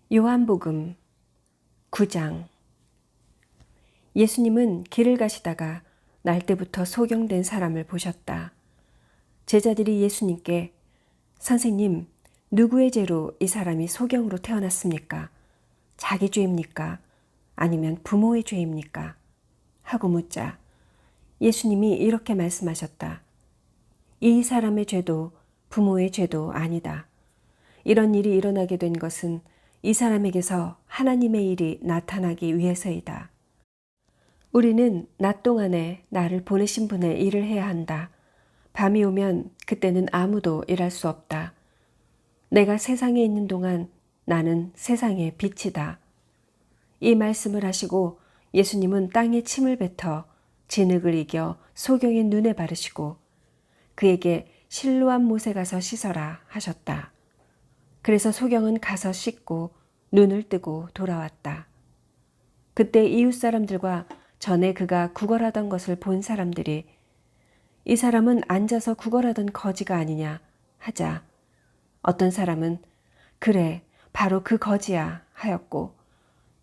요한복음 9장. 예수님은 길을 가시다가 날때부터 소경된 사람을 보셨다. 제자들이 예수님께 선생님, 누구의 죄로 이 사람이 소경으로 태어났습니까? 자기 죄입니까? 아니면 부모의 죄입니까? 하고 묻자 예수님이 이렇게 말씀하셨다. 이 사람의 죄도 부모의 죄도 아니다. 이런 일이 일어나게 된 것은 이 사람에게서 하나님의 일이 나타나기 위해서이다. 우리는 낮 동안에 나를 보내신 분의 일을 해야 한다. 밤이 오면 그때는 아무도 일할 수 없다. 내가 세상에 있는 동안 나는 세상의 빛이다. 이 말씀을 하시고 예수님은 땅에 침을 뱉어 진흙을 이겨 소경의 눈에 바르시고 그에게 실로암 못에 가서 씻어라 하셨다. 그래서 소경은 가서 씻고 눈을 뜨고 돌아왔다. 그때 이웃 사람들과 전에 그가 구걸하던 것을 본 사람들이 이 사람은 앉아서 구걸하던 거지가 아니냐 하자 어떤 사람은 그래 바로 그 거지야 하였고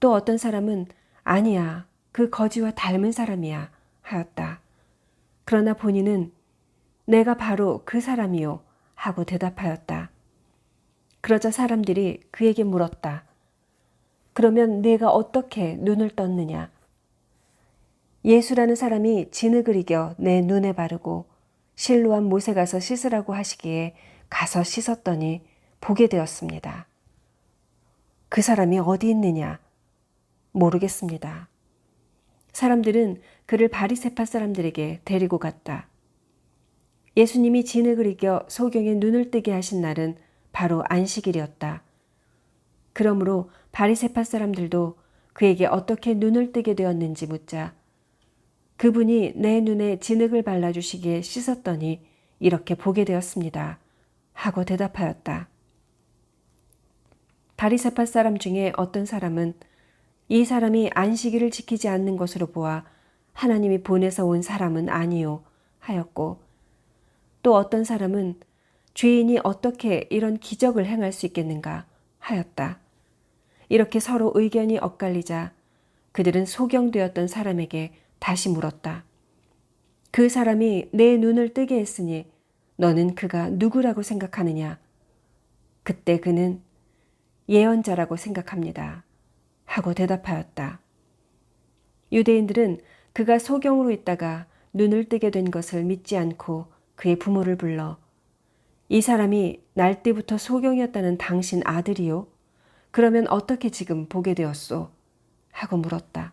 또 어떤 사람은 아니야 그 거지와 닮은 사람이야 하였다. 그러나 본인은 내가 바로 그 사람이요 하고 대답하였다. 그러자 사람들이 그에게 물었다. 그러면 네가 어떻게 눈을 떴느냐? 예수라는 사람이 진흙을 이겨 내 눈에 바르고 실로암 못에 가서 씻으라고 하시기에 가서 씻었더니 보게 되었습니다. 그 사람이 어디 있느냐? 모르겠습니다. 사람들은 그를 바리새파 사람들에게 데리고 갔다. 예수님이 진흙을 이겨 소경의 눈을 뜨게 하신 날은 바로 안식일이었다. 그러므로 바리새파 사람들도 그에게 어떻게 눈을 뜨게 되었는지 묻자 그분이 내 눈에 진흙을 발라주시기에 씻었더니 이렇게 보게 되었습니다. 하고 대답하였다. 바리새파 사람 중에 어떤 사람은 이 사람이 안식일을 지키지 않는 것으로 보아 하나님이 보내서 온 사람은 아니요 하였고 또 어떤 사람은 죄인이 어떻게 이런 기적을 행할 수 있겠는가 하였다. 이렇게 서로 의견이 엇갈리자 그들은 소경되었던 사람에게 다시 물었다. 그 사람이 내 눈을 뜨게 했으니 너는 그가 누구라고 생각하느냐? 그때 그는 예언자라고 생각합니다. 하고 대답하였다. 유대인들은 그가 소경으로 있다가 눈을 뜨게 된 것을 믿지 않고 그의 부모를 불러 이 사람이 날때부터 소경이었다는 당신 아들이요? 그러면 어떻게 지금 보게 되었소? 하고 물었다.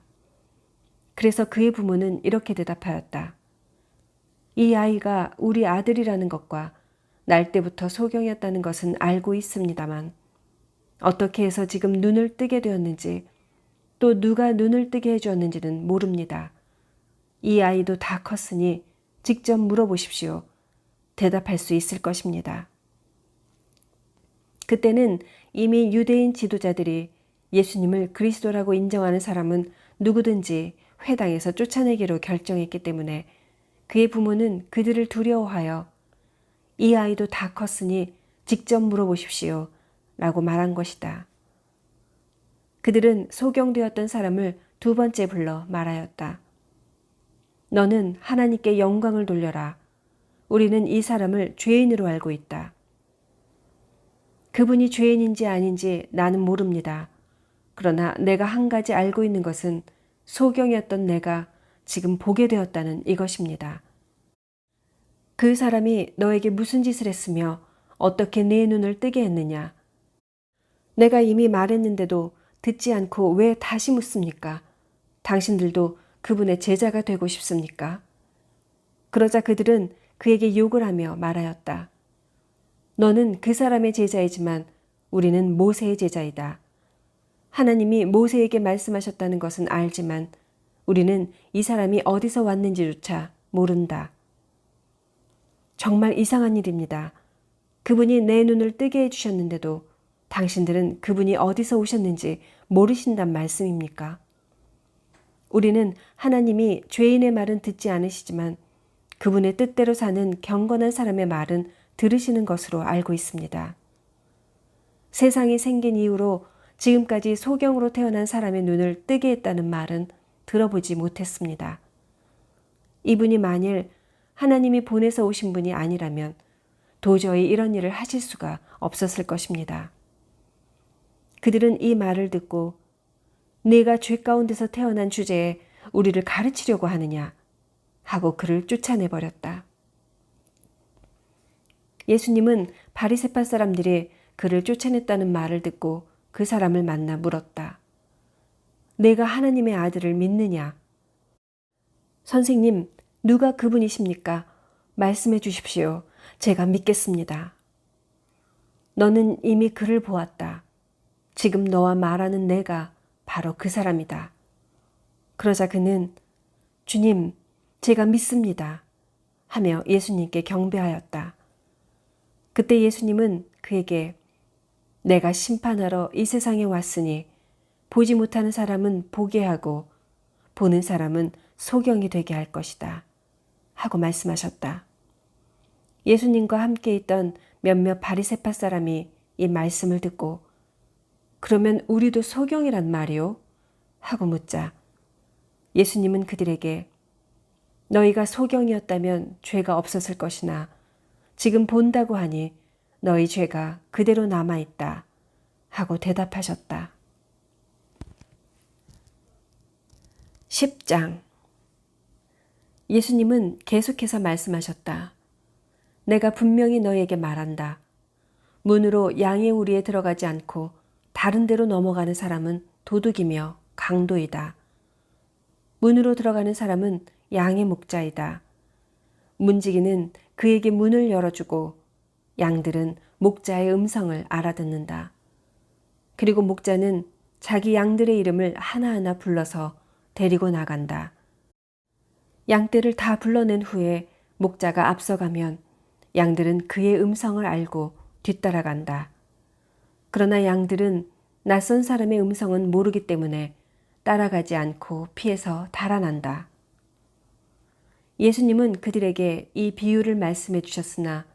그래서 그의 부모는 이렇게 대답하였다. 이 아이가 우리 아들이라는 것과 날때부터 소경이었다는 것은 알고 있습니다만 어떻게 해서 지금 눈을 뜨게 되었는지 또 누가 눈을 뜨게 해주었는지는 모릅니다. 이 아이도 다 컸으니 직접 물어보십시오. 대답할 수 있을 것입니다. 그때는 이미 유대인 지도자들이 예수님을 그리스도라고 인정하는 사람은 누구든지 회당에서 쫓아내기로 결정했기 때문에 그의 부모는 그들을 두려워하여 이 아이도 다 컸으니 직접 물어보십시오 라고 말한 것이다. 그들은 소경되었던 사람을 두 번째 불러 말하였다. 너는 하나님께 영광을 돌려라. 우리는 이 사람을 죄인으로 알고 있다. 그분이 죄인인지 아닌지 나는 모릅니다. 그러나 내가 한 가지 알고 있는 것은 소경이었던 내가 지금 보게 되었다는 이것입니다. 그 사람이 너에게 무슨 짓을 했으며 어떻게 내 눈을 뜨게 했느냐? 내가 이미 말했는데도 듣지 않고 왜 다시 묻습니까? 당신들도 그분의 제자가 되고 싶습니까? 그러자 그들은 그에게 욕을 하며 말하였다. 너는 그 사람의 제자이지만 우리는 모세의 제자이다. 하나님이 모세에게 말씀하셨다는 것은 알지만 우리는 이 사람이 어디서 왔는지조차 모른다. 정말 이상한 일입니다. 그분이 내 눈을 뜨게 해주셨는데도 당신들은 그분이 어디서 오셨는지 모르신단 말씀입니까? 우리는 하나님이 죄인의 말은 듣지 않으시지만 그분의 뜻대로 사는 경건한 사람의 말은 들으시는 것으로 알고 있습니다. 세상이 생긴 이후로 지금까지 소경으로 태어난 사람의 눈을 뜨게 했다는 말은 들어보지 못했습니다. 이분이 만일 하나님이 보내서 오신 분이 아니라면 도저히 이런 일을 하실 수가 없었을 것입니다. 그들은 이 말을 듣고 네가 죄 가운데서 태어난 주제에 우리를 가르치려고 하느냐 하고 그를 쫓아내버렸다. 예수님은 바리새파 사람들이 그를 쫓아냈다는 말을 듣고 그 사람을 만나 물었다. 내가 하나님의 아들을 믿느냐? 선생님, 누가 그분이십니까? 말씀해 주십시오. 제가 믿겠습니다. 너는 이미 그를 보았다. 지금 너와 말하는 내가 바로 그 사람이다. 그러자 그는 주님, 제가 믿습니다. 하며 예수님께 경배하였다. 그때 예수님은 그에게 내가 심판하러 이 세상에 왔으니 보지 못하는 사람은 보게 하고 보는 사람은 소경이 되게 할 것이다. 하고 말씀하셨다. 예수님과 함께 있던 몇몇 바리새파 사람이 이 말씀을 듣고 그러면 우리도 소경이란 말이요? 하고 묻자 예수님은 그들에게 너희가 소경이었다면 죄가 없었을 것이나 지금 본다고 하니 너희 죄가 그대로 남아있다. 하고 대답하셨다. 10장 예수님은 계속해서 말씀하셨다. 내가 분명히 너희에게 말한다. 문으로 양의 우리에 들어가지 않고 다른 데로 넘어가는 사람은 도둑이며 강도이다. 문으로 들어가는 사람은 양의 목자이다. 문지기는 그에게 문을 열어주고 양들은 목자의 음성을 알아듣는다. 그리고 목자는 자기 양들의 이름을 하나하나 불러서 데리고 나간다. 양떼를 다 불러낸 후에 목자가 앞서가면 양들은 그의 음성을 알고 뒤따라간다. 그러나 양들은 낯선 사람의 음성은 모르기 때문에 따라가지 않고 피해서 달아난다. 예수님은 그들에게 이 비유를 말씀해 주셨으나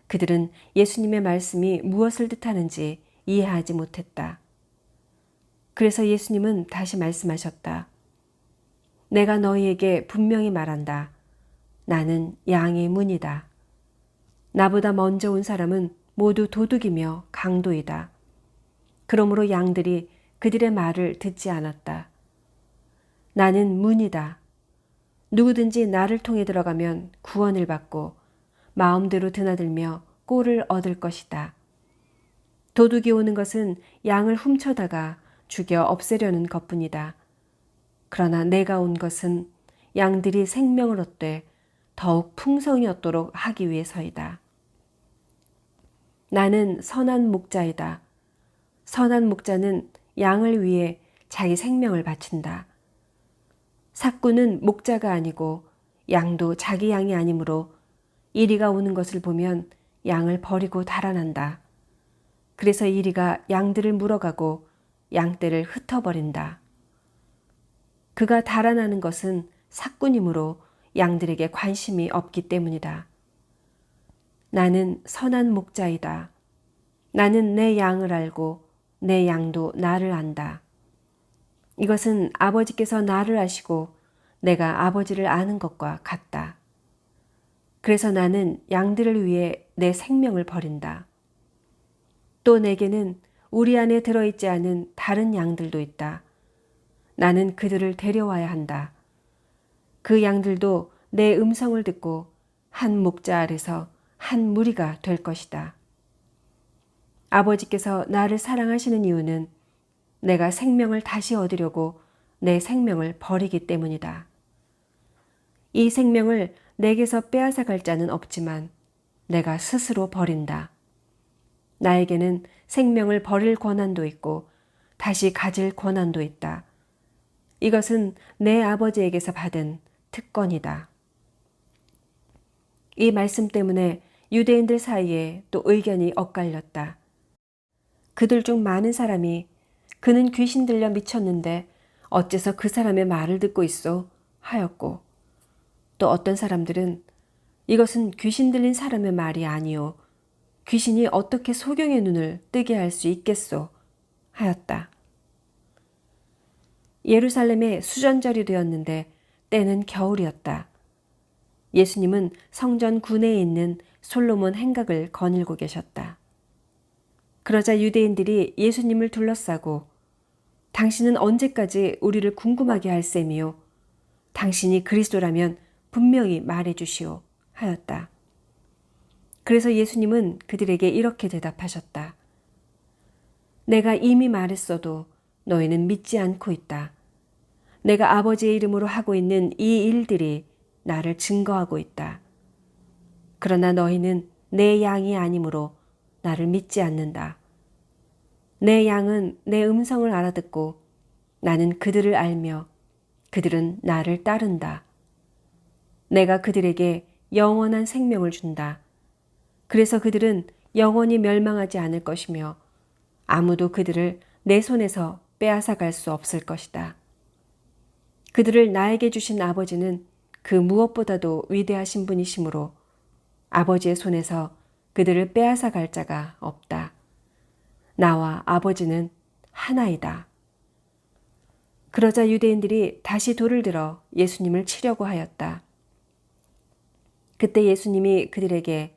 그들은 예수님의 말씀이 무엇을 뜻하는지 이해하지 못했다. 그래서 예수님은 다시 말씀하셨다. 내가 너희에게 분명히 말한다. 나는 양의 문이다. 나보다 먼저 온 사람은 모두 도둑이며 강도이다. 그러므로 양들이 그들의 말을 듣지 않았다. 나는 문이다. 누구든지 나를 통해 들어가면 구원을 받고 마음대로 드나들며 꼴을 얻을 것이다. 도둑이 오는 것은 양을 훔쳐다가 죽여 없애려는 것뿐이다. 그러나 내가 온 것은 양들이 생명을 얻되 더욱 풍성히 얻도록 하기 위해서이다. 나는 선한 목자이다. 선한 목자는 양을 위해 자기 생명을 바친다. 삭구는 목자가 아니고 양도 자기 양이 아니므로 이리가 오는 것을 보면 양을 버리고 달아난다. 그래서 이리가 양들을 물어가고 양떼를 흩어버린다. 그가 달아나는 것은 삭군이므로 양들에게 관심이 없기 때문이다. 나는 선한 목자이다. 나는 내 양을 알고 내 양도 나를 안다. 이것은 아버지께서 나를 아시고 내가 아버지를 아는 것과 같다. 그래서 나는 양들을 위해 내 생명을 버린다. 또 내게는 우리 안에 들어있지 않은 다른 양들도 있다. 나는 그들을 데려와야 한다. 그 양들도 내 음성을 듣고 한 목자 아래서 한 무리가 될 것이다. 아버지께서 나를 사랑하시는 이유는 내가 생명을 다시 얻으려고 내 생명을 버리기 때문이다. 이 생명을 내게서 빼앗아 갈 자는 없지만 내가 스스로 버린다. 나에게는 생명을 버릴 권한도 있고 다시 가질 권한도 있다. 이것은 내 아버지에게서 받은 특권이다. 이 말씀 때문에 유대인들 사이에 또 의견이 엇갈렸다. 그들 중 많은 사람이 그는 귀신 들려 미쳤는데 어째서 그 사람의 말을 듣고 있어? 하였고 또 어떤 사람들은 이것은 귀신 들린 사람의 말이 아니오. 귀신이 어떻게 소경의 눈을 뜨게 할 수 있겠소? 하였다. 예루살렘에 수전절이 되었는데 때는 겨울이었다. 예수님은 성전 구내에 있는 솔로몬 행각을 거닐고 계셨다. 그러자 유대인들이 예수님을 둘러싸고 당신은 언제까지 우리를 궁금하게 할 셈이요? 당신이 그리스도라면 분명히 말해 주시오 하였다. 그래서 예수님은 그들에게 이렇게 대답하셨다. 내가 이미 말했어도 너희는 믿지 않고 있다. 내가 아버지의 이름으로 하고 있는 이 일들이 나를 증거하고 있다. 그러나 너희는 내 양이 아니므로 나를 믿지 않는다. 내 양은 내 음성을 알아듣고 나는 그들을 알며 그들은 나를 따른다. 내가 그들에게 영원한 생명을 준다. 그래서 그들은 영원히 멸망하지 않을 것이며 아무도 그들을 내 손에서 빼앗아 갈 수 없을 것이다. 그들을 나에게 주신 아버지는 그 무엇보다도 위대하신 분이시므로 아버지의 손에서 그들을 빼앗아 갈 자가 없다. 나와 아버지는 하나이다. 그러자 유대인들이 다시 돌을 들어 예수님을 치려고 하였다. 그때 예수님이 그들에게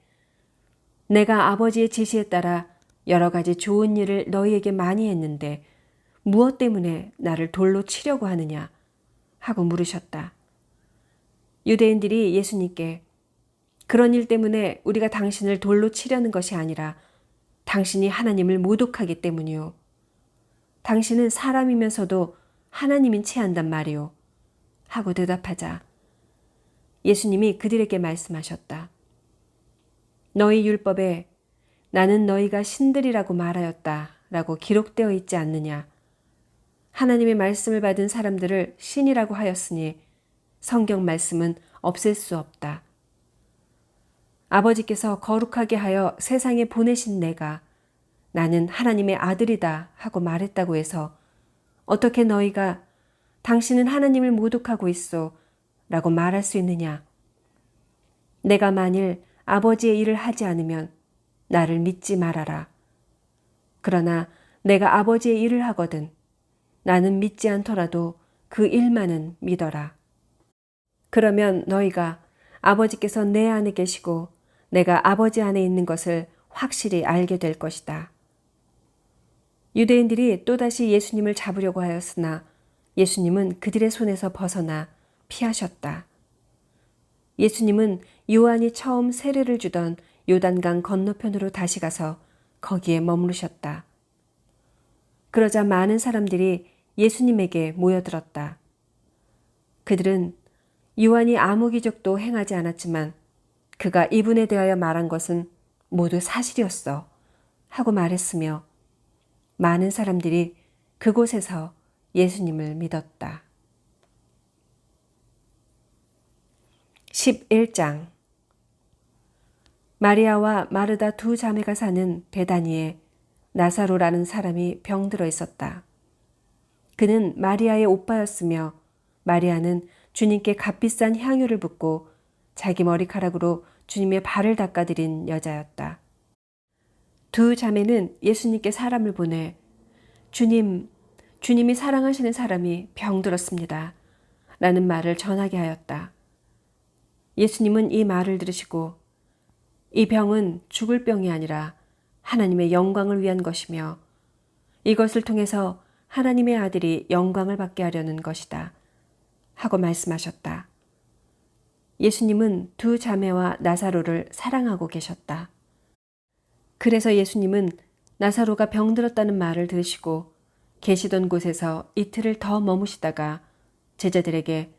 내가 아버지의 지시에 따라 여러 가지 좋은 일을 너희에게 많이 했는데 무엇 때문에 나를 돌로 치려고 하느냐 하고 물으셨다. 유대인들이 예수님께 그런 일 때문에 우리가 당신을 돌로 치려는 것이 아니라 당신이 하나님을 모독하기 때문이요. 당신은 사람이면서도 하나님인 체한단 말이요. 하고 대답하자 예수님이 그들에게 말씀하셨다. 너희 율법에 나는 너희가 신들이라고 말하였다 라고 기록되어 있지 않느냐. 하나님의 말씀을 받은 사람들을 신이라고 하였으니 성경 말씀은 없앨 수 없다. 아버지께서 거룩하게 하여 세상에 보내신 내가 나는 하나님의 아들이다 하고 말했다고 해서 어떻게 너희가 당신은 하나님을 모독하고 있어 라고 말할 수 있느냐. 내가 만일 아버지의 일을 하지 않으면 나를 믿지 말아라. 그러나 내가 아버지의 일을 하거든 나는 믿지 않더라도 그 일만은 믿어라. 그러면 너희가 아버지께서 내 안에 계시고 내가 아버지 안에 있는 것을 확실히 알게 될 것이다. 유대인들이 또다시 예수님을 잡으려고 하였으나 예수님은 그들의 손에서 벗어나 피하셨다. 예수님은 요한이 처음 세례를 주던 요단강 건너편으로 다시 가서 거기에 머무르셨다. 그러자 많은 사람들이 예수님에게 모여들었다. 그들은 요한이 아무 기적도 행하지 않았지만 그가 이분에 대하여 말한 것은 모두 사실이었어 하고 말했으며 많은 사람들이 그곳에서 예수님을 믿었다. 11장 마리아와 마르다 두 자매가 사는 베다니에 나사로라는 사람이 병들어 있었다. 그는 마리아의 오빠였으며 마리아는 주님께 값비싼 향유를 붓고 자기 머리카락으로 주님의 발을 닦아드린 여자였다. 두 자매는 예수님께 사람을 보내 주님이 사랑하시는 사람이 병들었습니다. 라는 말을 전하게 하였다. 예수님은 이 말을 들으시고 이 병은 죽을 병이 아니라 하나님의 영광을 위한 것이며 이것을 통해서 하나님의 아들이 영광을 받게 하려는 것이다. 하고 말씀하셨다. 예수님은 두 자매와 나사로를 사랑하고 계셨다. 그래서 예수님은 나사로가 병들었다는 말을 들으시고 계시던 곳에서 이틀을 더 머무시다가 제자들에게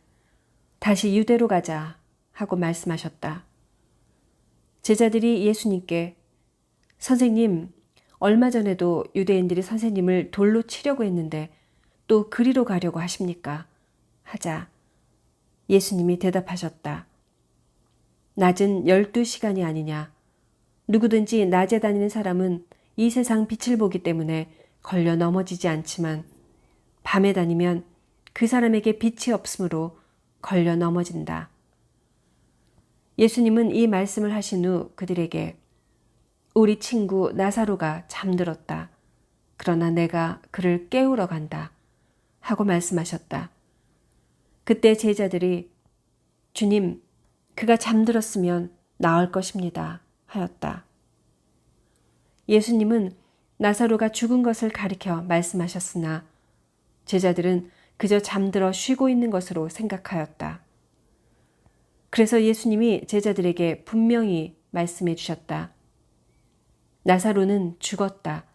다시 유대로 가자 하고 말씀하셨다. 제자들이 예수님께 선생님, 얼마 전에도 유대인들이 선생님을 돌로 치려고 했는데 또 그리로 가려고 하십니까? 하자 예수님이 대답하셨다. 낮은 12시간이 아니냐. 누구든지 낮에 다니는 사람은 이 세상 빛을 보기 때문에 걸려 넘어지지 않지만 밤에 다니면 그 사람에게 빛이 없으므로 걸려 넘어진다. 예수님은 이 말씀을 하신 후 그들에게 우리 친구 나사로가 잠들었다. 그러나 내가 그를 깨우러 간다. 하고 말씀하셨다. 그때 제자들이 주님, 그가 잠들었으면 나을 것입니다 하였다. 예수님은 나사로가 죽은 것을 가리켜 말씀하셨으나 제자들은 그저 잠들어 쉬고 있는 것으로 생각하였다. 그래서 예수님이 제자들에게 분명히 말씀해 주셨다. 나사로는 죽었다.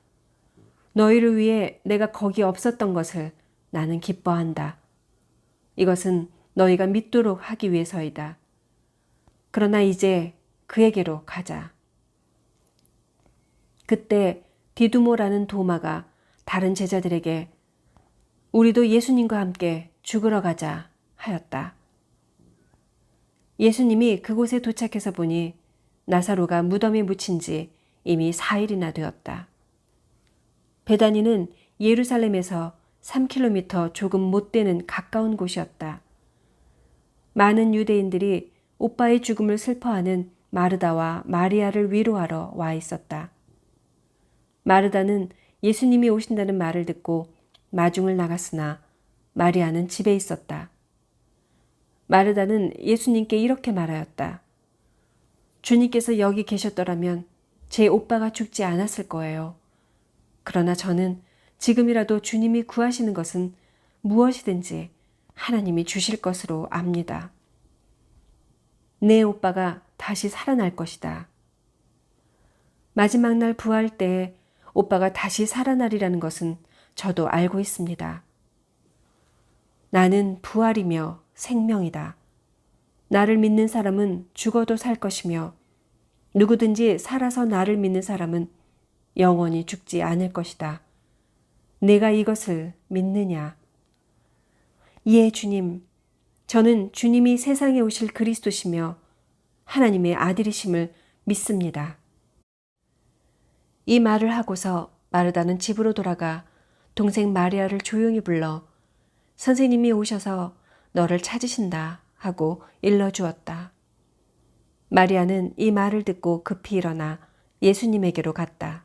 너희를 위해 내가 거기 없었던 것을 나는 기뻐한다. 이것은 너희가 믿도록 하기 위해서이다. 그러나 이제 그에게로 가자. 그때 디두모라는 도마가 다른 제자들에게 우리도 예수님과 함께 죽으러 가자 하였다. 예수님이 그곳에 도착해서 보니 나사로가 무덤에 묻힌 지 이미 4일이나 되었다. 베다니는 예루살렘에서 3km 조금 못 되는 가까운 곳이었다. 많은 유대인들이 오빠의 죽음을 슬퍼하는 마르다와 마리아를 위로하러 와 있었다. 마르다는 예수님이 오신다는 말을 듣고 마중을 나갔으나 마리아는 집에 있었다. 마르다는 예수님께 이렇게 말하였다. 주님께서 여기 계셨더라면 제 오빠가 죽지 않았을 거예요. 그러나 저는 지금이라도 주님이 구하시는 것은 무엇이든지 하나님이 주실 것으로 압니다. 내 오빠가 다시 살아날 것이다. 마지막 날 부활 때에 오빠가 다시 살아나리라는 것은 저도 알고 있습니다. 나는 부활이며 생명이다. 나를 믿는 사람은 죽어도 살 것이며 누구든지 살아서 나를 믿는 사람은 영원히 죽지 않을 것이다. 내가 이것을 믿느냐? 예, 주님. 저는 주님이 세상에 오실 그리스도시며 하나님의 아들이심을 믿습니다. 이 말을 하고서 마르다는 집으로 돌아가 동생 마리아를 조용히 불러 선생님이 오셔서 너를 찾으신다 하고 일러주었다. 마리아는 이 말을 듣고 급히 일어나 예수님에게로 갔다.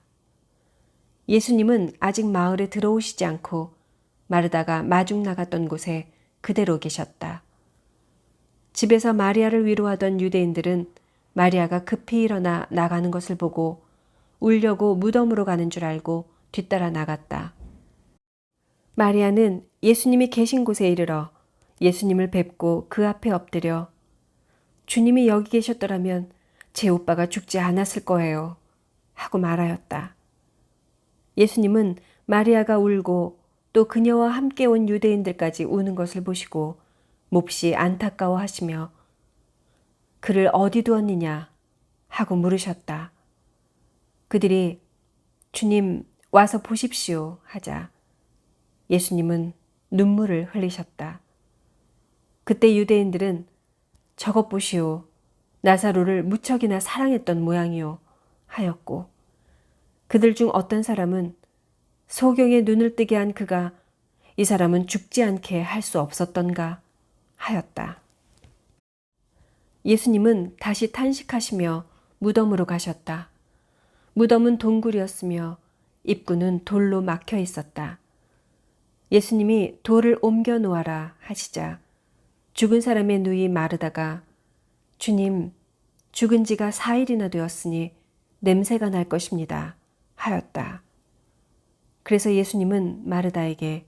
예수님은 아직 마을에 들어오시지 않고 마르다가 마중 나갔던 곳에 그대로 계셨다. 집에서 마리아를 위로하던 유대인들은 마리아가 급히 일어나 나가는 것을 보고 울려고 무덤으로 가는 줄 알고 뒤따라 나갔다. 마리아는 예수님이 계신 곳에 이르러 예수님을 뵙고 그 앞에 엎드려 주님이 여기 계셨더라면 제 오빠가 죽지 않았을 거예요 하고 말하였다. 예수님은 마리아가 울고 또 그녀와 함께 온 유대인들까지 우는 것을 보시고 몹시 안타까워하시며 그를 어디 두었느냐 하고 물으셨다. 그들이 주님 와서 보십시오 하자 예수님은 눈물을 흘리셨다. 그때 유대인들은 저것 보시오 나사로를 무척이나 사랑했던 모양이오 하였고 그들 중 어떤 사람은 소경의 눈을 뜨게 한 그가 이 사람은 죽지 않게 할 수 없었던가 하였다. 예수님은 다시 탄식하시며 무덤으로 가셨다. 무덤은 동굴이었으며 입구는 돌로 막혀 있었다. 예수님이 돌을 옮겨 놓아라 하시자 죽은 사람의 누이 마르다가 주님, 죽은 지가 4일이나 되었으니 냄새가 날 것입니다 하였다. 그래서 예수님은 마르다에게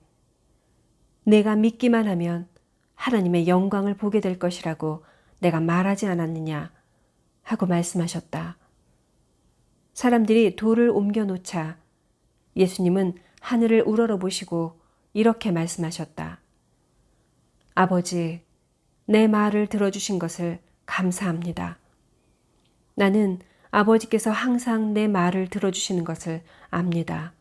내가 믿기만 하면 하나님의 영광을 보게 될 것이라고 내가 말하지 않았느냐 하고 말씀하셨다. 사람들이 돌을 옮겨 놓자 예수님은 하늘을 우러러 보시고 이렇게 말씀하셨다. 아버지, 내 말을 들어주신 것을 감사합니다. 나는 아버지께서 항상 내 말을 들어주시는 것을 압니다.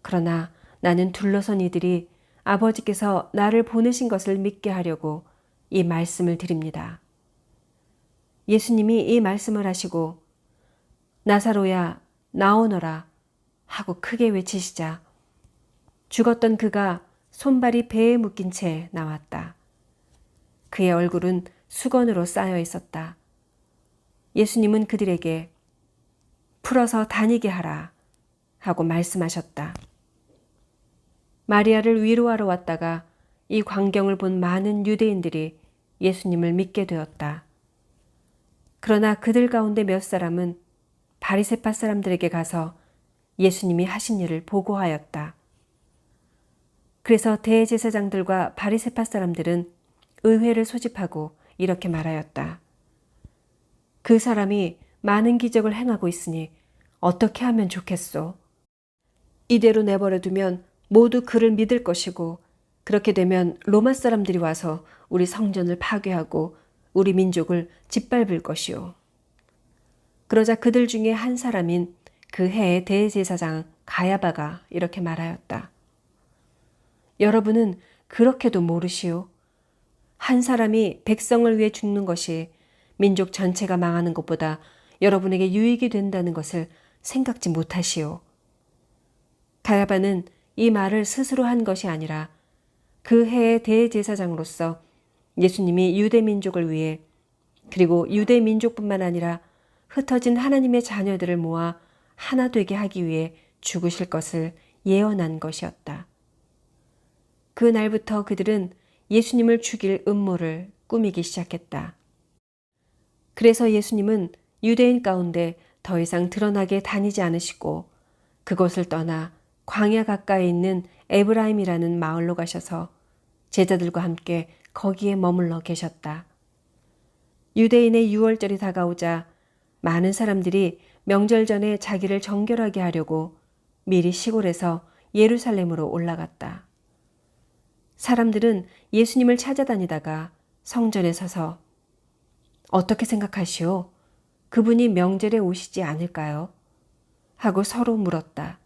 그러나 나는 둘러선 이들이 아버지께서 나를 보내신 것을 믿게 하려고 이 말씀을 드립니다. 예수님이 이 말씀을 하시고 나사로야 나오너라 하고 크게 외치시자 죽었던 그가 손발이 배에 묶인 채 나왔다. 그의 얼굴은 수건으로 쌓여 있었다. 예수님은 그들에게 풀어서 다니게 하라 하고 말씀하셨다. 마리아를 위로하러 왔다가 이 광경을 본 많은 유대인들이 예수님을 믿게 되었다. 그러나 그들 가운데 몇 사람은 바리새파 사람들에게 가서 예수님이 하신 일을 보고하였다. 그래서 대제사장들과 바리새파 사람들은 의회를 소집하고 이렇게 말하였다. 그 사람이 많은 기적을 행하고 있으니 어떻게 하면 좋겠소? 이대로 내버려두면 모두 그를 믿을 것이고 그렇게 되면 로마 사람들이 와서 우리 성전을 파괴하고 우리 민족을 짓밟을 것이오. 그러자 그들 중에 한 사람인 그 해의 대제사장 가야바가 이렇게 말하였다. 여러분은 그렇게도 모르시오. 한 사람이 백성을 위해 죽는 것이 민족 전체가 망하는 것보다 여러분에게 유익이 된다는 것을 생각지 못하시오. 가야바는 이 말을 스스로 한 것이 아니라 그 해의 대제사장으로서 예수님이 유대 민족을 위해 그리고 유대 민족뿐만 아니라 흩어진 하나님의 자녀들을 모아 하나 되게 하기 위해 죽으실 것을 예언한 것이었다. 그 날부터 그들은 예수님을 죽일 음모를 꾸미기 시작했다. 그래서 예수님은 유대인 가운데 더 이상 드러나게 다니지 않으시고 그곳을 떠나 광야 가까이 있는 에브라임이라는 마을로 가셔서 제자들과 함께 거기에 머물러 계셨다. 유대인의 유월절이 다가오자 많은 사람들이 명절 전에 자기를 정결하게 하려고 미리 시골에서 예루살렘으로 올라갔다. 사람들은 예수님을 찾아다니다가 성전에 서서 어떻게 생각하시오? 그분이 명절에 오시지 않을까요? 하고 서로 물었다.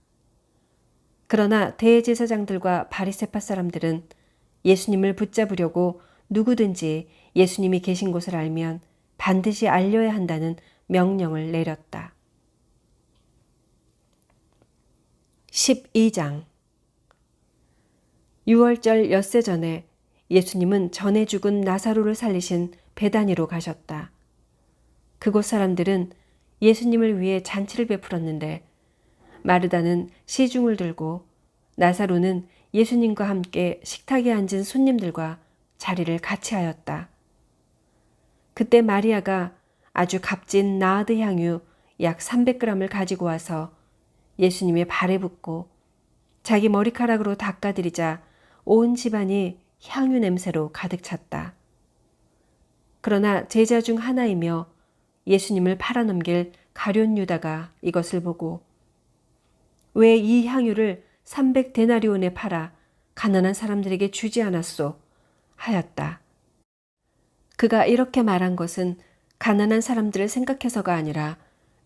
그러나 대제사장들과 바리새파 사람들은 예수님을 붙잡으려고 누구든지 예수님이 계신 곳을 알면 반드시 알려야 한다는 명령을 내렸다. 12장 6월절 엿새 전에 예수님은 전에 죽은 나사로를 살리신 베다니로 가셨다. 그곳 사람들은 예수님을 위해 잔치를 베풀었는데 마르다는 시중을 들고 나사로는 예수님과 함께 식탁에 앉은 손님들과 자리를 같이 하였다. 그때 마리아가 아주 값진 나아드 향유 약 300g을 가지고 와서 예수님의 발에 붓고 자기 머리카락으로 닦아드리자 온 집안이 향유 냄새로 가득 찼다. 그러나 제자 중 하나이며 예수님을 팔아넘길 가룟 유다가 이것을 보고 왜 이 향유를 300데나리온에 팔아 가난한 사람들에게 주지 않았소? 하였다. 그가 이렇게 말한 것은 가난한 사람들을 생각해서가 아니라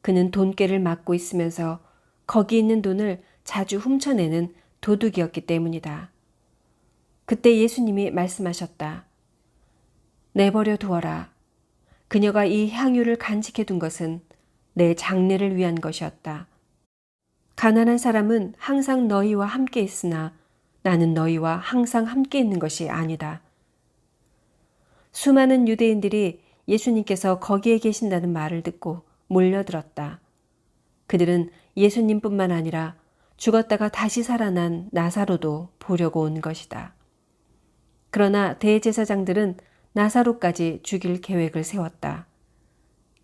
그는 돈깨를 맡고 있으면서 거기 있는 돈을 자주 훔쳐내는 도둑이었기 때문이다. 그때 예수님이 말씀하셨다. 내버려 두어라. 그녀가 이 향유를 간직해 둔 것은 내 장례를 위한 것이었다. 가난한 사람은 항상 너희와 함께 있으나 나는 너희와 항상 함께 있는 것이 아니다. 수많은 유대인들이 예수님께서 거기에 계신다는 말을 듣고 몰려들었다. 그들은 예수님뿐만 아니라 죽었다가 다시 살아난 나사로도 보려고 온 것이다. 그러나 대제사장들은 나사로까지 죽일 계획을 세웠다.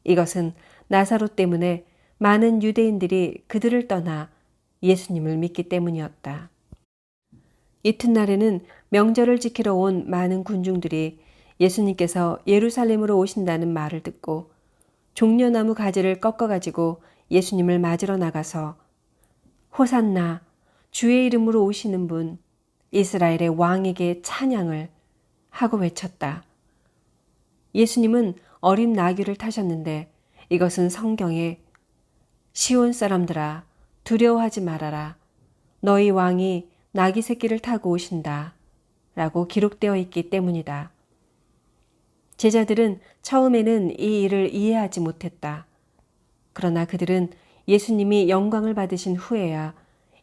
이것은 나사로 때문에 많은 유대인들이 그들을 떠나 예수님을 믿기 때문이었다. 이튿날에는 명절을 지키러 온 많은 군중들이 예수님께서 예루살렘으로 오신다는 말을 듣고 종려나무 가지를 꺾어가지고 예수님을 맞으러 나가서 호산나 주의 이름으로 오시는 분 이스라엘의 왕에게 찬양을 하고 외쳤다. 예수님은 어린 나귀를 타셨는데 이것은 성경에 시온 사람들아 두려워하지 말아라. 너희 왕이 나귀 새끼를 타고 오신다. 라고 기록되어 있기 때문이다. 제자들은 처음에는 이 일을 이해하지 못했다. 그러나 그들은 예수님이 영광을 받으신 후에야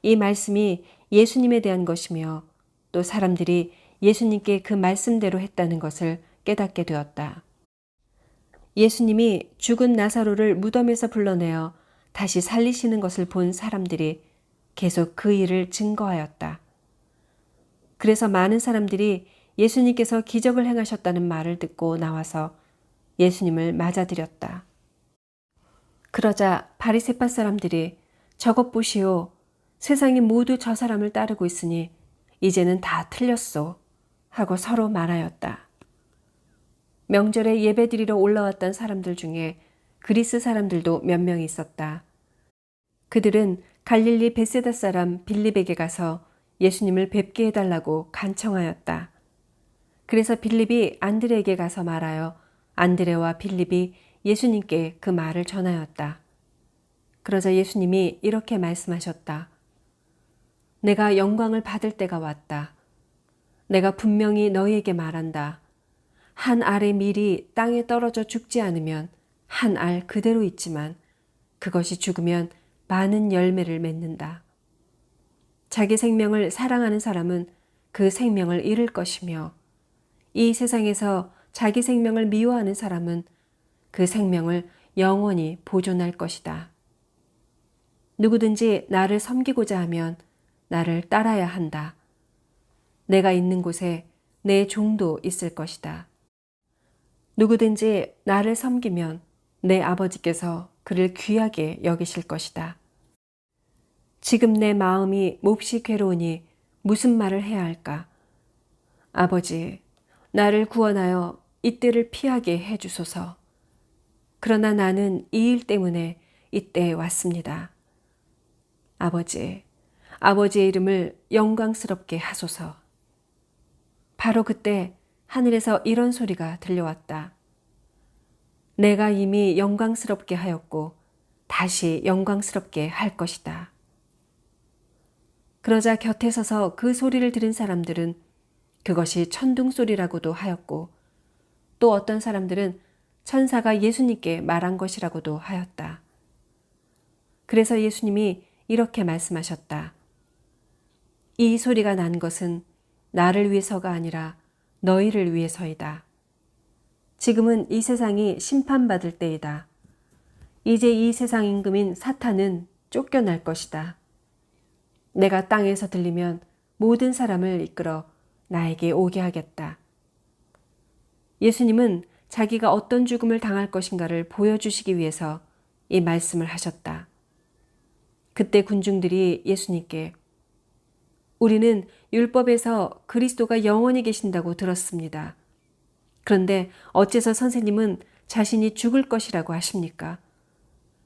이 말씀이 예수님에 대한 것이며 또 사람들이 예수님께 그 말씀대로 했다는 것을 깨닫게 되었다. 예수님이 죽은 나사로를 무덤에서 불러내어 다시 살리시는 것을 본 사람들이 계속 그 일을 증거하였다. 그래서 많은 사람들이 예수님께서 기적을 행하셨다는 말을 듣고 나와서 예수님을 맞아들였다. 그러자 바리새파 사람들이 저것 보시오. 세상이 모두 저 사람을 따르고 있으니 이제는 다 틀렸소. 하고 서로 말하였다. 명절에 예배드리러 올라왔던 사람들 중에 그리스 사람들도 몇 명이 있었다. 그들은 갈릴리 베세다 사람 빌립에게 가서 예수님을 뵙게 해달라고 간청하였다. 그래서 빌립이 안드레에게 가서 말하여 안드레와 빌립이 예수님께 그 말을 전하였다. 그러자 예수님이 이렇게 말씀하셨다. 내가 영광을 받을 때가 왔다. 내가 분명히 너희에게 말한다. 한 알의 밀이 땅에 떨어져 죽지 않으면 한 알 그대로 있지만 그것이 죽으면 많은 열매를 맺는다. 자기 생명을 사랑하는 사람은 그 생명을 잃을 것이며 이 세상에서 자기 생명을 미워하는 사람은 그 생명을 영원히 보존할 것이다. 누구든지 나를 섬기고자 하면 나를 따라야 한다. 내가 있는 곳에 내 종도 있을 것이다. 누구든지 나를 섬기면 내 아버지께서 그를 귀하게 여기실 것이다. 지금 내 마음이 몹시 괴로우니 무슨 말을 해야 할까? 아버지, 나를 구원하여 이때를 피하게 해주소서. 그러나 나는 이 일 때문에 이때에 왔습니다. 아버지, 아버지의 이름을 영광스럽게 하소서. 바로 그때 하늘에서 이런 소리가 들려왔다. 내가 이미 영광스럽게 하였고 다시 영광스럽게 할 것이다. 그러자 곁에 서서 그 소리를 들은 사람들은 그것이 천둥 소리라고도 하였고 또 어떤 사람들은 천사가 예수님께 말한 것이라고도 하였다. 그래서 예수님이 이렇게 말씀하셨다. 이 소리가 난 것은 나를 위해서가 아니라 너희를 위해서이다. 지금은 이 세상이 심판받을 때이다. 이제 이 세상 임금인 사탄은 쫓겨날 것이다. 내가 땅에서 들리면 모든 사람을 이끌어 나에게 오게 하겠다. 예수님은 자기가 어떤 죽음을 당할 것인가를 보여주시기 위해서 이 말씀을 하셨다. 그때 군중들이 예수님께 우리는 율법에서 그리스도가 영원히 계신다고 들었습니다. 그런데 어째서 선생님은 자신이 죽을 것이라고 하십니까?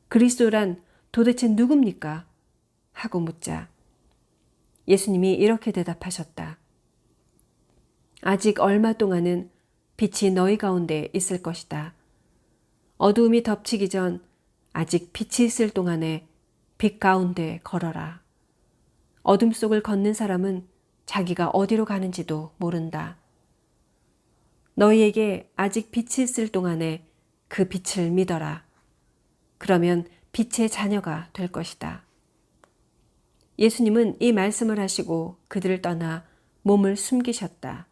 그리스도란 도대체 누굽니까? 하고 묻자 예수님이 이렇게 대답하셨다. 아직 얼마 동안은 빛이 너희 가운데 있을 것이다. 어두움이 덮치기 전 아직 빛이 있을 동안에 빛 가운데 걸어라. 어둠 속을 걷는 사람은 자기가 어디로 가는지도 모른다. 너희에게 아직 빛이 있을 동안에 그 빛을 믿어라. 그러면 빛의 자녀가 될 것이다. 예수님은 이 말씀을 하시고 그들을 떠나 몸을 숨기셨다.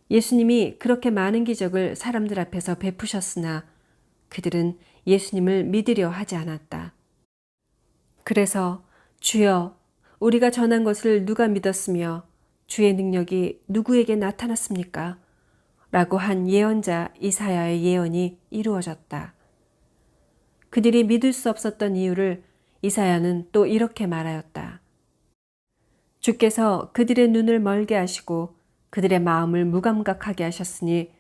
예수님이 그렇게 많은 기적을 사람들 앞에서 베푸셨으나 그들은 예수님을 믿으려 하지 않았다. 그래서 주여, 우리가 전한 것을 누가 믿었으며 주의 능력이 누구에게 나타났습니까? 라고 한 예언자 이사야의 예언이 이루어졌다. 그들이 믿을 수 없었던 이유를 이사야는 또 이렇게 말하였다. 주께서 그들의 눈을 멀게 하시고 그들의 마음을 무감각하게 하셨으니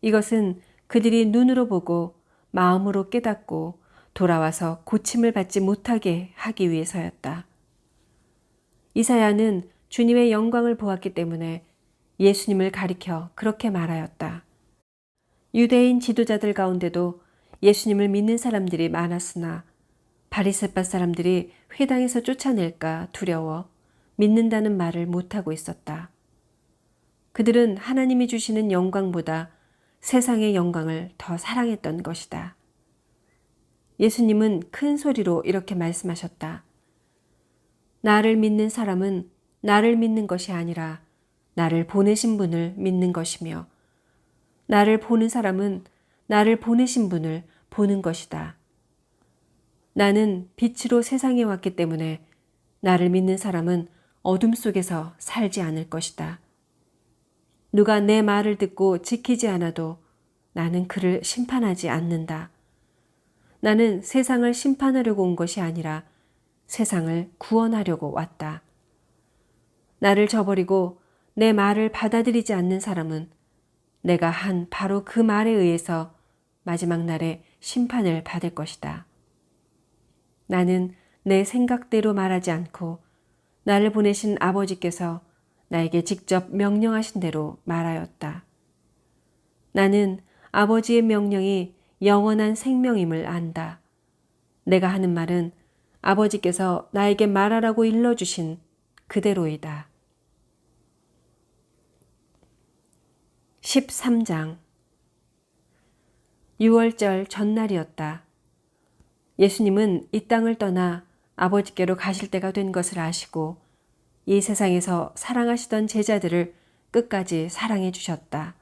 이것은 그들이 눈으로 보고 마음으로 깨닫고 돌아와서 고침을 받지 못하게 하기 위해서였다. 이사야는 주님의 영광을 보았기 때문에 예수님을 가리켜 그렇게 말하였다. 유대인 지도자들 가운데도 예수님을 믿는 사람들이 많았으나 바리새파 사람들이 회당에서 쫓아낼까 두려워 믿는다는 말을 못하고 있었다. 그들은 하나님이 주시는 영광보다 세상의 영광을 더 사랑했던 것이다. 예수님은 큰 소리로 이렇게 말씀하셨다. 나를 믿는 사람은 나를 믿는 것이 아니라 나를 보내신 분을 믿는 것이며 나를 보는 사람은 나를 보내신 분을 보는 것이다. 나는 빛으로 세상에 왔기 때문에 나를 믿는 사람은 어둠 속에서 살지 않을 것이다. 누가 내 말을 듣고 지키지 않아도 나는 그를 심판하지 않는다. 나는 세상을 심판하려고 온 것이 아니라 세상을 구원하려고 왔다. 나를 저버리고 내 말을 받아들이지 않는 사람은 내가 한 바로 그 말에 의해서 마지막 날에 심판을 받을 것이다. 나는 내 생각대로 말하지 않고 나를 보내신 아버지께서 나에게 직접 명령하신 대로 말하였다. 나는 아버지의 명령이 영원한 생명임을 안다. 내가 하는 말은 아버지께서 나에게 말하라고 일러주신 그대로이다. 13장 6월절 전날이었다. 예수님은 이 땅을 떠나 아버지께로 가실 때가 된 것을 아시고 이 세상에서 사랑하시던 제자들을 끝까지 사랑해 주셨다.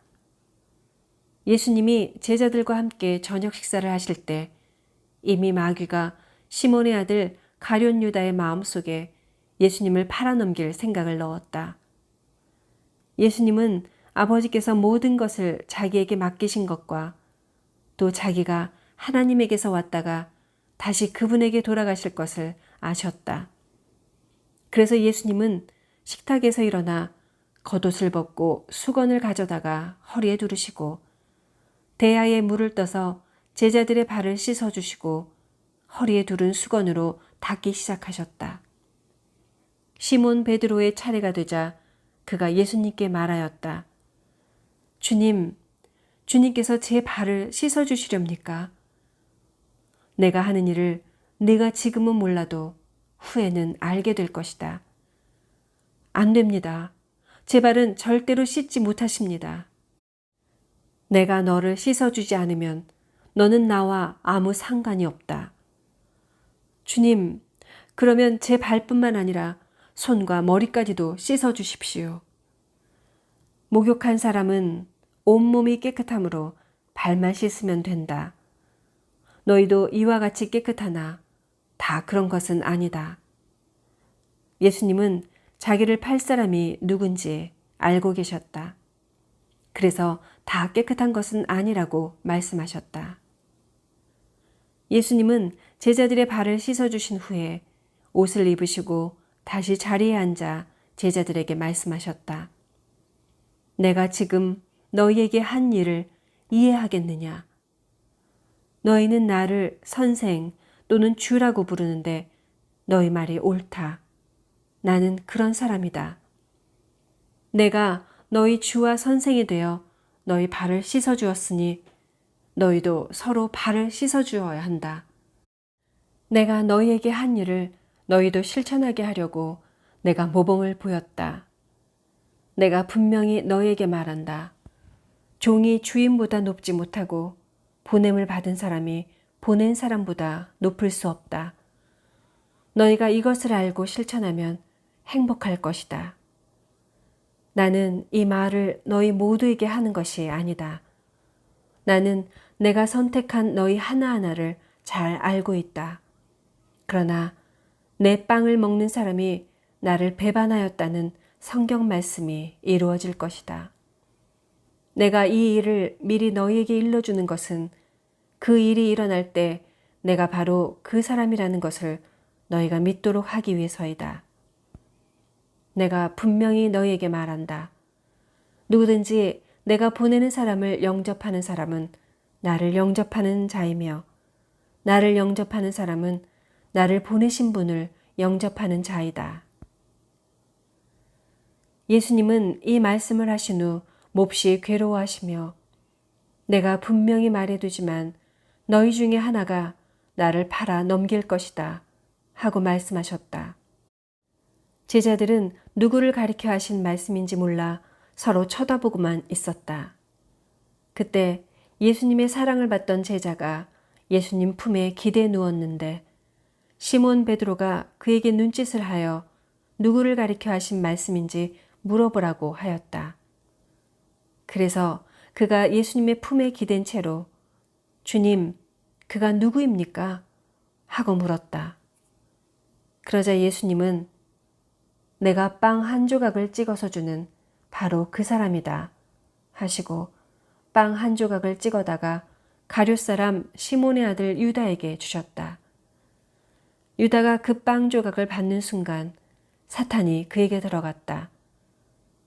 예수님이 제자들과 함께 저녁 식사를 하실 때 이미 마귀가 시몬의 아들 가룟 유다의 마음속에 예수님을 팔아넘길 생각을 넣었다. 예수님은 아버지께서 모든 것을 자기에게 맡기신 것과 또 자기가 하나님에게서 왔다가 다시 그분에게 돌아가실 것을 아셨다. 그래서 예수님은 식탁에서 일어나 겉옷을 벗고 수건을 가져다가 허리에 두르시고 대야에 물을 떠서 제자들의 발을 씻어주시고 허리에 두른 수건으로 닦기 시작하셨다. 시몬 베드로의 차례가 되자 그가 예수님께 말하였다. 주님, 주님께서 제 발을 씻어주시렵니까? 내가 하는 일을 네가 지금은 몰라도 후에는 알게 될 것이다. 안 됩니다. 제 발은 절대로 씻지 못하십니다. 내가 너를 씻어주지 않으면 너는 나와 아무 상관이 없다. 주님, 그러면 제 발뿐만 아니라 손과 머리까지도 씻어주십시오. 목욕한 사람은 온몸이 깨끗함으로 발만 씻으면 된다. 너희도 이와 같이 깨끗하나 다 그런 것은 아니다. 예수님은 자기를 팔 사람이 누군지 알고 계셨다. 그래서 다 깨끗한 것은 아니라고 말씀하셨다. 예수님은 제자들의 발을 씻어주신 후에 옷을 입으시고 다시 자리에 앉아 제자들에게 말씀하셨다. 내가 지금 너희에게 한 일을 이해하겠느냐? 너희는 나를 선생 또는 주라고 부르는데 너희 말이 옳다. 나는 그런 사람이다. 내가 너희 주와 선생이 되어 너희 발을 씻어주었으니 너희도 서로 발을 씻어주어야 한다. 내가 너희에게 한 일을 너희도 실천하게 하려고 내가 모범을 보였다. 내가 분명히 너희에게 말한다. 종이 주인보다 높지 못하고 보냄을 받은 사람이 보낸 사람보다 높을 수 없다. 너희가 이것을 알고 실천하면 행복할 것이다. 나는 이 말을 너희 모두에게 하는 것이 아니다. 나는 내가 선택한 너희 하나하나를 잘 알고 있다. 그러나 내 빵을 먹는 사람이 나를 배반하였다는 성경 말씀이 이루어질 것이다. 내가 이 일을 미리 너희에게 일러주는 것은 그 일이 일어날 때 내가 바로 그 사람이라는 것을 너희가 믿도록 하기 위해서이다. 내가 분명히 너희에게 말한다. 누구든지 내가 보내는 사람을 영접하는 사람은 나를 영접하는 자이며 나를 영접하는 사람은 나를 보내신 분을 영접하는 자이다. 예수님은 이 말씀을 하신 후 몹시 괴로워하시며 내가 분명히 말해두지만 너희 중에 하나가 나를 팔아 넘길 것이다 하고 말씀하셨다. 제자들은 누구를 가리켜 하신 말씀인지 몰라 서로 쳐다보고만 있었다. 그때 예수님의 사랑을 받던 제자가 예수님 품에 기대 누웠는데 시몬 베드로가 그에게 눈짓을 하여 누구를 가리켜 하신 말씀인지 물어보라고 하였다. 그래서 그가 예수님의 품에 기댄 채로 주님, 그가 누구입니까? 하고 물었다. 그러자 예수님은 내가 빵 한 조각을 찍어서 주는 바로 그 사람이다 하시고 빵 한 조각을 찍어다가 가룟 사람 시몬의 아들 유다에게 주셨다. 유다가 그 빵 조각을 받는 순간 사탄이 그에게 들어갔다.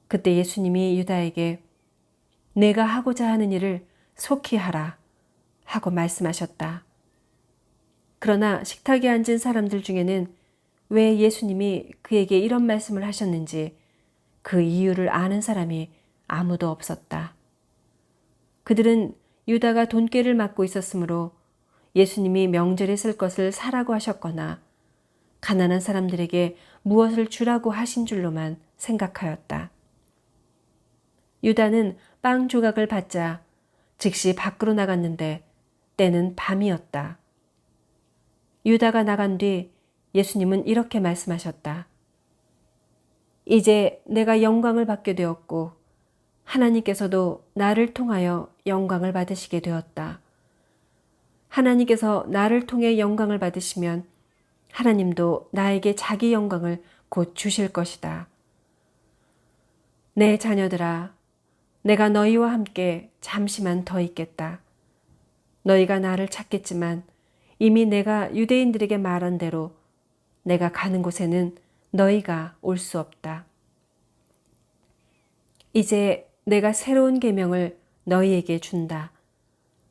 그때 예수님이 유다에게 내가 하고자 하는 일을 속히 하라 하고 말씀하셨다. 그러나 식탁에 앉은 사람들 중에는 왜 예수님이 그에게 이런 말씀을 하셨는지 그 이유를 아는 사람이 아무도 없었다. 그들은 유다가 돈꾀를 맡고 있었으므로 예수님이 명절에 쓸 것을 사라고 하셨거나 가난한 사람들에게 무엇을 주라고 하신 줄로만 생각하였다. 유다는 빵 조각을 받자 즉시 밖으로 나갔는데 때는 밤이었다. 유다가 나간 뒤 예수님은 이렇게 말씀하셨다. 이제 내가 영광을 받게 되었고 하나님께서도 나를 통하여 영광을 받으시게 되었다. 하나님께서 나를 통해 영광을 받으시면 하나님도 나에게 자기 영광을 곧 주실 것이다. 내 자녀들아, 내가 너희와 함께 잠시만 더 있겠다. 너희가 나를 찾겠지만 이미 내가 유대인들에게 말한 대로 내가 가는 곳에는 너희가 올 수 없다. 이제 내가 새로운 계명을 너희에게 준다.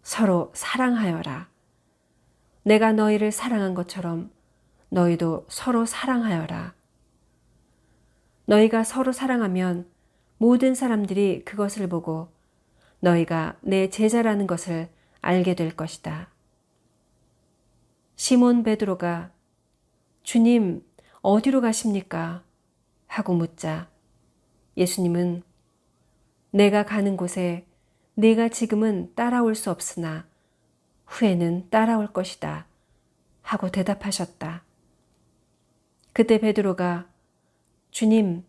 서로 사랑하여라. 내가 너희를 사랑한 것처럼 너희도 서로 사랑하여라. 너희가 서로 사랑하면 모든 사람들이 그것을 보고 너희가 내 제자라는 것을 알게 될 것이다. 시몬 베드로가 주님, 어디로 가십니까? 하고 묻자 예수님은 내가 가는 곳에 네가 지금은 따라올 수 없으나 후에는 따라올 것이다 하고 대답하셨다. 그때 베드로가 주님,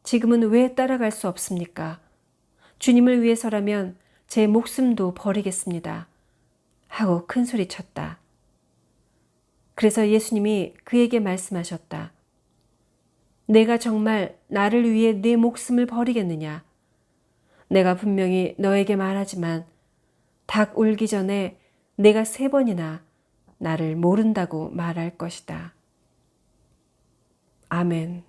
지금은 왜 따라갈 수 없습니까? 주님을 위해서라면 제 목숨도 버리겠습니다 하고 큰 소리 쳤다. 그래서 예수님이 그에게 말씀하셨다. 내가 정말 나를 위해 내 목숨을 버리겠느냐? 내가 분명히 너에게 말하지만 닭 울기 전에 내가 3번이나 나를 모른다고 말할 것이다. 아멘.